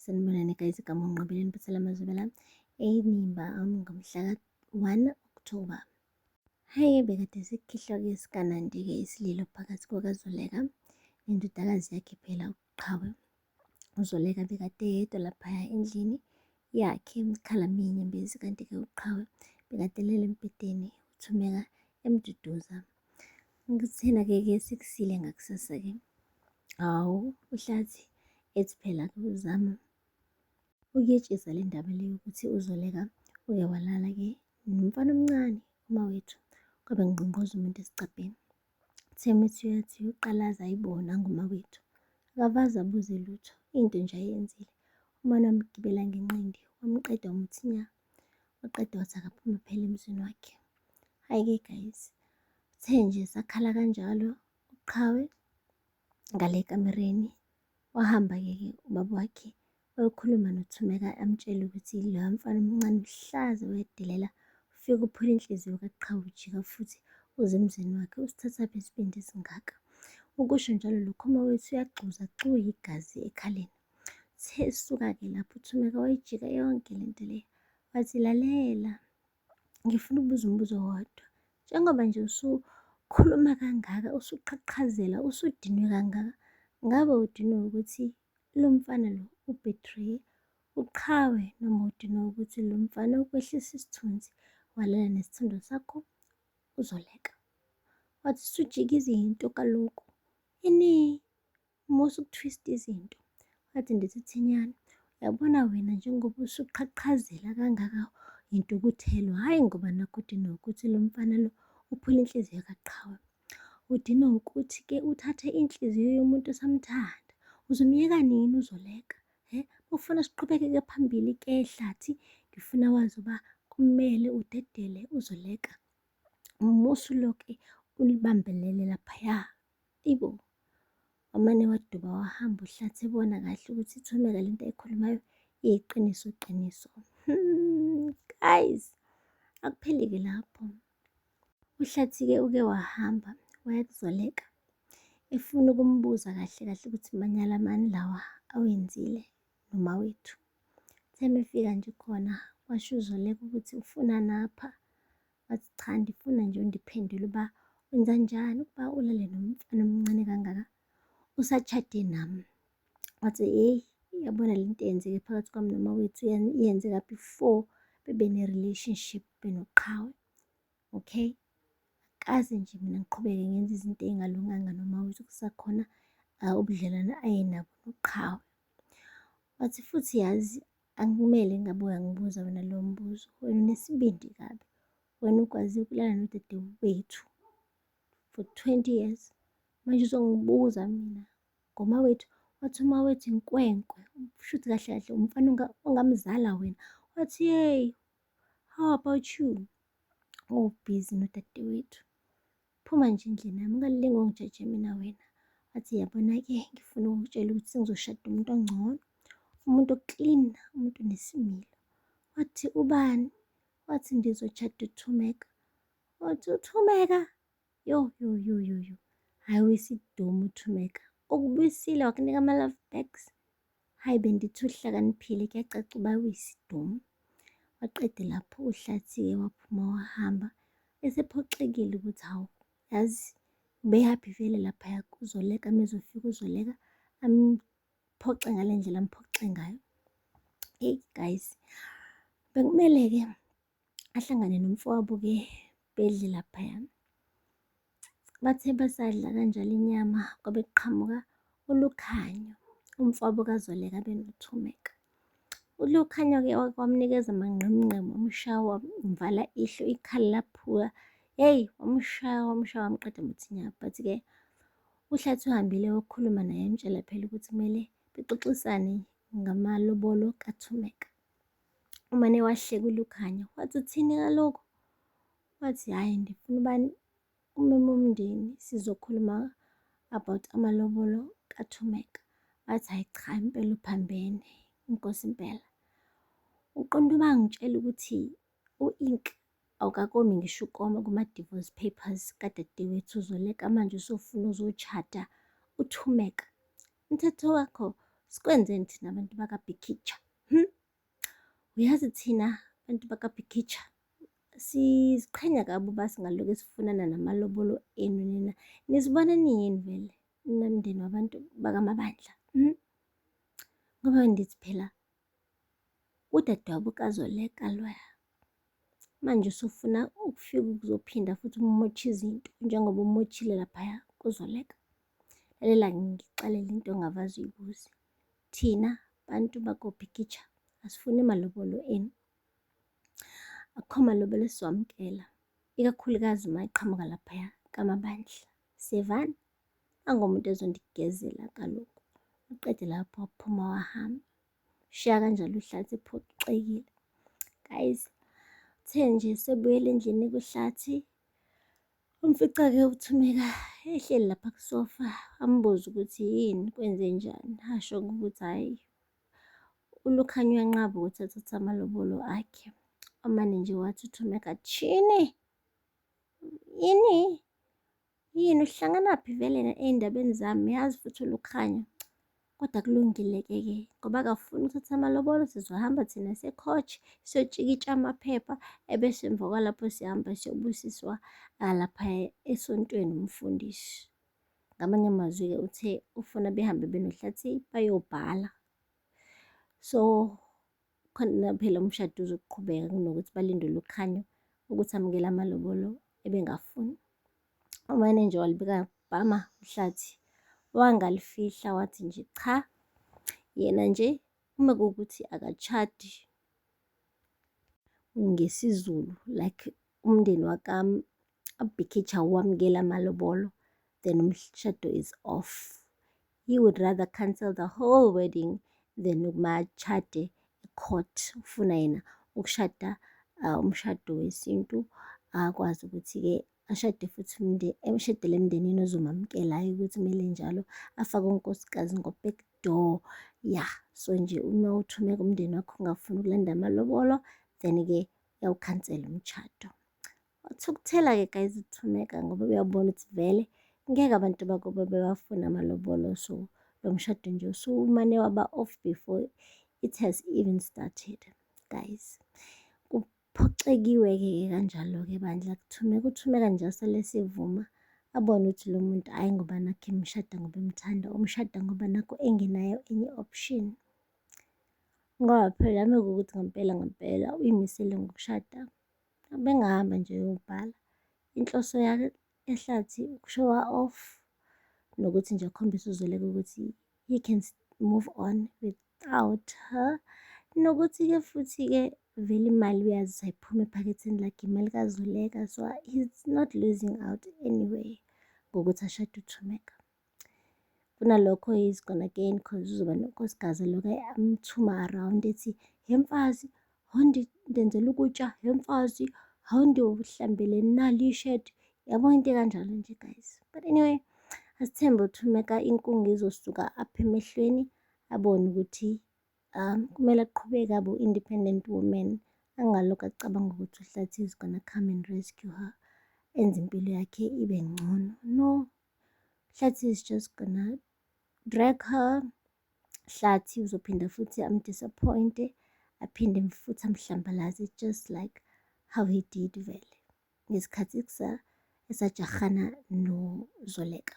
Sanibonani guys, igama uNgqibeleni Mphathela Mazwibela eNimba ngomhla ka-1 October. Hhayi bekade sekukhishwa-ke isikanandi-ke isililo phakathi kukaZoleka nendodakazi yakhe phela uQhawe. UZoleka bekade yedwa laphaya endlini yakhe Khalaminya Mbezi, kanti-ke uQhawe bekade elele embhedeni uThumeka emduduza. Kuthena-ke sekusile ngakusasa-ke, hawu uHlathi ethi phela-ke uzama ukuyetshisa le ndaba le yokuthi uZoleka uke walala-ke nomfana omncane umawethu, kwabe ngqongqoza umuntu esicabheni. Themithi uyathi uqalaza ayibona ngumawethu, akavaze abuze lutho, into nje ayenzile. Umane wamgibela ngenqindi wamqeda umuthi nya, waqeda wathi akaphuma phela emzini wakhe. Hhayi-ke guys, uthe nje sakhala kanjalo uQhawe ngale kamereni, wahamba-ke ubaba wakhe wayokhuluma noThumeka amtshele ukuthi loya mfana omncane mhlaze wedelela ufike uphula inhliziyo kaQhawe ujika futhi uze emzini wakhe, usithathaphi isibindi esingaka. Ukusho njalo lokho umawethu uyagxuza agxuye igazi ekhaleni. Sesuka-ke lapho uThumeka wayijika yonke lento le, wathi lalela, ngifuna ukubuza umbuzo owodwa. Njengoba nje usukhuluma kangaka, usuqhaqhazela, usudinwe kangaka, ngabe udinwe ukuthi lo mfana lo ubetray uQhawe, noma udinwe ukuthi lo mfana ukwehlisa isithunzi walala nesithundo sakho uZoleka? Wathi sujika izinto kaloku, ini musa ukuthwista izinto. Wathi ndithi Thinyana, uyabona wena njengoba usuqhaqhazela kangaka intukuthelwa, hhayi ngoba nakho udinwe ukuthi lo mfana lo uphule inhliziyo kaQhawe, udinwe ukuthi-ke uthathe inhliziyo yomuntu osamthanda. Uzomyeka nini uZoleka? Ufuna siqhubekeke phambili-ke Hlathi, ngifuna wazi uba kumele udedele uZoleka, musa ulokhu ulibambelele laphaya. Ibo wamane waduba wahamba uHlathi ebona kahle ukuthi iThumeka lento ayikhulumayo iyiqiniso qiniso. Guys, akupheli-ke lapho. uHlathi-ke uke wahamba waya kuZoleka efuna ukumbuza kahle kahle ukuthi manyala mani lawa awenzile nomawethu. Semefika nje khona washo uZoleka ukuthi ufuna napha, wathi cha ndifuna nje undiphendule uba wenzanjani ukuba ulale nomfana omncane kangaka usatshade nami. Wathi hheyi, yabona lento eyenzeke phakathi kwami nomawethu yenzeka before bebe ne-relationship benoQhawe, okay? Akaze nje mina ngiqhubeke ngenze izinto ey'ngalunganga nomawethu kusakhona ubudlelwane ayenabo noQhawe. Wathi futhi yazi akumele ngabuka ngibuza wena lowo mbuzo, wena unesibindi kabi, wena ukwazi ukulala nodadewethu for 20 years, manje uzongibuza mina ngomawethu? Wathi umawethu inkwenkwe, shuthi kahle kahle umfana ongamzala wena. Wathi yeyi, how about you? Ubhizi nodadewethu, phuma nje endlini yami, ungalinge ungijaje mina wena. Wathi yabona-ke, ngifuna ukukutshela ukuthi sengizoshada umuntu ongcono, umuntu oklini, umuntu onesimilo. Wathi ubani? Wathi ndizoshada uThumeka. Wathi uThumeka? Yo, hhayi wesidumbu uThumeka, ukubuyisile wakunika ama-love bags? Hhayi bendithi uhlakaniphile, kuyacaca uba uyisidumbu. Waqeda lapho uHlathi-ke waphuma wahamba esephoxekile ukuthi hawu yazi ubehaphi vele laphaya kuZoleka, mezofika uZoleka amphoxe ngale ndlela amphoxe ngayo. Hey guys, bekumele-ke ahlangane nomfowabo-ke bedle laphaya. Bathe basadla kanjalo inyama kwabe kuqhamuka uLukhanyo, umfowabo kaZoleka benoThumeka. uLukhanyo-ke wamnikeza amangqemngqemu, wamshaya wamvala ihlo, ikhala laphuka. Yeyi, wamshaya wamqeda muthi nya. But-ke uHlathi uhambile wayokhuluma naye amtshela phela ukuthi kumele bexoxisane ngamalobolo kaThumeka. Umane wahleka uLukhanyo, wathi uthini kaloku? Wathi hhayi ndifuna ubani umeme womndeni sizokhuluma about amalobolo kaThumeka. Wathi hhayi cha impela uphambene, inkosi impela. Uqonda uba ngitshela ukuthi u-Ink awukakomi ngisho ukoma kuma-divorce papers kadadewethu uZoleka, manje usufuna uzoshada uThumeka. Umthetho wakho sikwenzeni thina abantu bakaBikitsha? Uyazi thina bantu bakaBikitsha siziqhenya kabi uba singalokhu sifunana namalobolo enu nina. Nizibona niyini vele nomndeni wabantu bakaMabandla? Ngoba ndithi phela udadewabo kaZoleka loya manje usufuna ukufika ukuzophinda futhi umotshe izinto njengoba umochile laphaya kuZoleka. Lalela ngikuxelele into ongavazi uyibuze. Thina bantu bakoBikitsha asifuni malobolo enu. Akukho malobolo esiwamukela, ikakhulukazi uma iqhamuka laphaya kaMabandla. Siyevana? Angomuntu ezondigezela kaloku. Uqede lapho waphuma wahamba. Shiya kanjalo uHlathi ephoxekile. Guys, uthe nje sebuyela endlini kuHlathi, umfica-ke uThumeka ehleli lapha kusofa, ambuza ukuthi yini kwenze njani. Hasho ukuthi hhayi, uLukhanya uyanqaba ukuthi athathe amalobolo akhe. Amane nje wathi uThumeka, Chini, yini uhlanganaphi vele ey'ndabeni zami? Yazi futhi uLukhanya kodwa kulungile-ke ngoba akafuni ukuthatha amalobolo, sizohamba thina sekhoji siyotshikitsha amaphepha ebese emva kwalapho siyahamba siyobusiswa laphaya esontweni umfundisi. Ngamanye amazwi-ke uthe ufuna behambe benoHlathi bayobhala. So khona phela umshado uzoqhubeka kunokuthi balinde uLukhanya ukuthi amukele amalobolo ebengafuni. Umane nje walibeka bhama uHlathi, wangalifihla wathi nje cha, yena nje uma kuwukuthi akashadi ngesiZulu like umndeni wakaBikitsha wamukela amalobolo, then umshado is off. He would rather cancel the whole wedding than umashade e-court. Ufuna yena ukushada umshado wesintu, akwazi ukuthi-ke ashade futhi eshadele emndenini ozomamukelayo ukuthi kumele njalo afake unkosikazi ngo-back door. Ya, so nje uma uThumeka umndeni wakho ungafuni ukulanda amalobolo, then-ke uyawukhansela umshado. Wathukuthela-ke guys uThumeka ngoba uyabona ukuthi vele ngeke abantu bakubo bewafune amalobolo, so lo mshado nje usumane waba off before it has even started. Guys, kuphoxekiwe-ke kanjalo-ke bandla kuThumeka. uThumeka nje asale esivuma abone ukuthi lo muntu hhayi ngoba nakho emshada ngoba emthanda, umshada ngoba nakho engenayo enye option. Ngoba phela uma kuwukuthi ngampela uyimisele ngokushada, bengahamba nje eyobhala. Inhloso yakhe eHlathi ukushowa off nokuthi nje akhombise uZoleka ukuthi he can move on without her, nokuthi-ke futhi-ke vele imali uyazi ayiphumi ephaketheni lakhe, imali kaZoleka, so he's not losing out anyway ngokuthi ashade uThumeka. Kunalokho he's gonna gain because uzoba nonkosikazi loku amthuma around ethi, he mfazi, ndenzela ukutya, he mfazi, ndiyohlambele nali ishedi. Yabo into ekanjalo nje guys. But anyway, asithembe uThumeka inkungu izosuka apha emehlweni, abone ukuthi kumele aqhubeke abe independent woman, angalokhu acabanga ukuthi uHlathi is gonna come and rescue her, enze impilo yakhe ibe ngcono. No, Hlathi is just gonna drag her. Hlathi uzophinda futhi amdisappointe, aphinde futhi amhlambalaze just like how he did vele ngesikhathi esajahana noZoleka.